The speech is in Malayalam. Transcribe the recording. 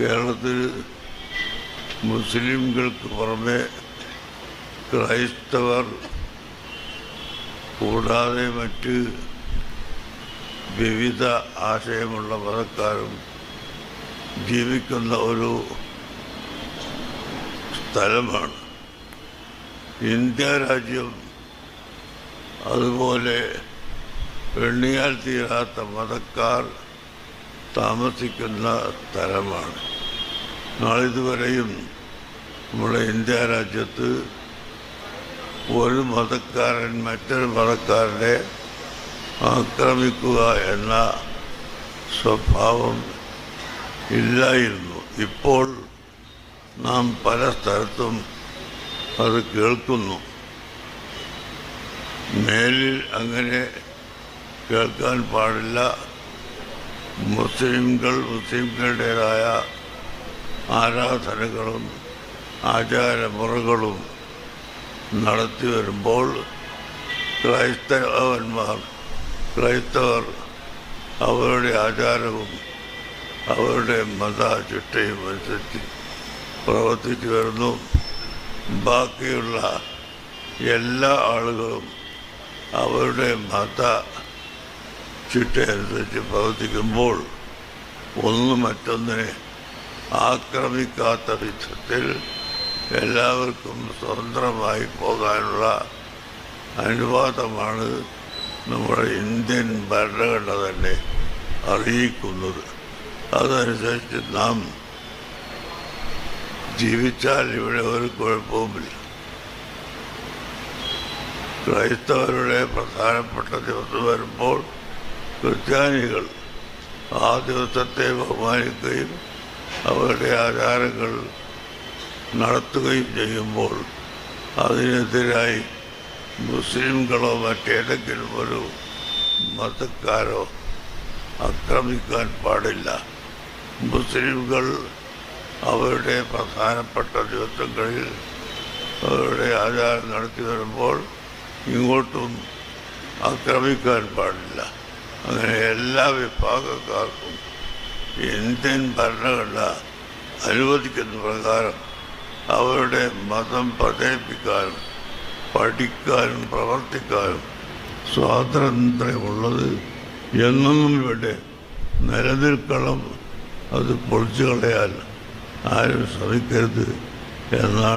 കേരളത്തിൽ മുസ്ലിംകൾക്ക് പുറമെ ക്രൈസ്തവർ കൂടാതെ മറ്റ് വിവിധ ആശയമുള്ള മതക്കാരും ജീവിക്കുന്ന ഒരു സ്ഥലമാണ് ഇന്ത്യ രാജ്യം. അതുപോലെ എണ്ണിയാൽ തീരാത്ത മതക്കാർ താമസിക്കുന്ന സ്ഥലമാണ്. നാളിതുവരെയും നമ്മുടെ ഇന്ത്യ രാജ്യത്ത് ഒരു മതക്കാരൻ മറ്റൊരു മതക്കാരനെ ആക്രമിക്കുക എന്ന സ്വഭാവം ഇല്ലായിരുന്നു. ഇപ്പോൾ നാം പല സ്ഥലത്തും അത് കേൾക്കുന്നു. മേലിൽ അങ്ങനെ കേൾക്കാൻ പാടില്ല. മുസ്ലിങ്ങളുടേതായ ആരാധനകളും ആചാരമുറകളും നടത്തി വരുമ്പോൾ ക്രൈസ്തവർ അവരുടെ ആചാരവും അവരുടെ മതചിട്ടയും അനുസരിച്ച് പ്രവർത്തിച്ചു വരുന്നു. ബാക്കിയുള്ള എല്ലാ ആളുകളും അവരുടെ ചിട്ടയനുസരിച്ച് പ്രവർത്തിക്കുമ്പോൾ ഒന്ന് മറ്റൊന്നിനെ ആക്രമിക്കാത്ത വിധത്തിൽ എല്ലാവർക്കും സ്വതന്ത്രമായി പോകാനുള്ള അനുവാദമാണ് നമ്മുടെ ഇന്ത്യൻ ഭരണഘടന തന്നെ അറിയിക്കുന്നത്. അതനുസരിച്ച് നാം ജീവിച്ചാൽ ഇവിടെ ഒരു കുഴപ്പവുമില്ല. ക്രൈസ്തവരുടെ പ്രധാനപ്പെട്ട ദിവസം വരുമ്പോൾ ക്രിസ്ത്യാനികൾ ആ ദിവസത്തെ ബഹുമാനിക്കുകയും അവരുടെ ആചാരങ്ങൾ നടത്തുകയും ചെയ്യുമ്പോൾ അതിനെതിരായി മുസ്ലിംകളോ മറ്റേതെങ്കിലും ഒരു മതക്കാരോ ആക്രമിക്കാൻ പാടില്ല. മുസ്ലിംകൾ അവരുടെ പ്രധാനപ്പെട്ട ദിവസങ്ങളിൽ അവരുടെ ആചാരം നടത്തി വരുമ്പോൾ ഇങ്ങോട്ടും ആക്രമിക്കാൻ പാടില്ല. അങ്ങനെ എല്ലാ വിഭാഗക്കാർക്കും ഇന്ത്യൻ ഭരണഘടന അനുവദിക്കുന്ന പ്രകാരം അവരുടെ മതം പ്രചരിപ്പിക്കാനും പഠിക്കാനും പ്രവർത്തിക്കാനും സ്വാതന്ത്ര്യമുള്ളത് എന്നും ഇവിടെ നിലനിൽക്കണം. അത് പൊളിച്ചു കളയാൻ ആരും ശ്രമിക്കരുത് എന്നാണ്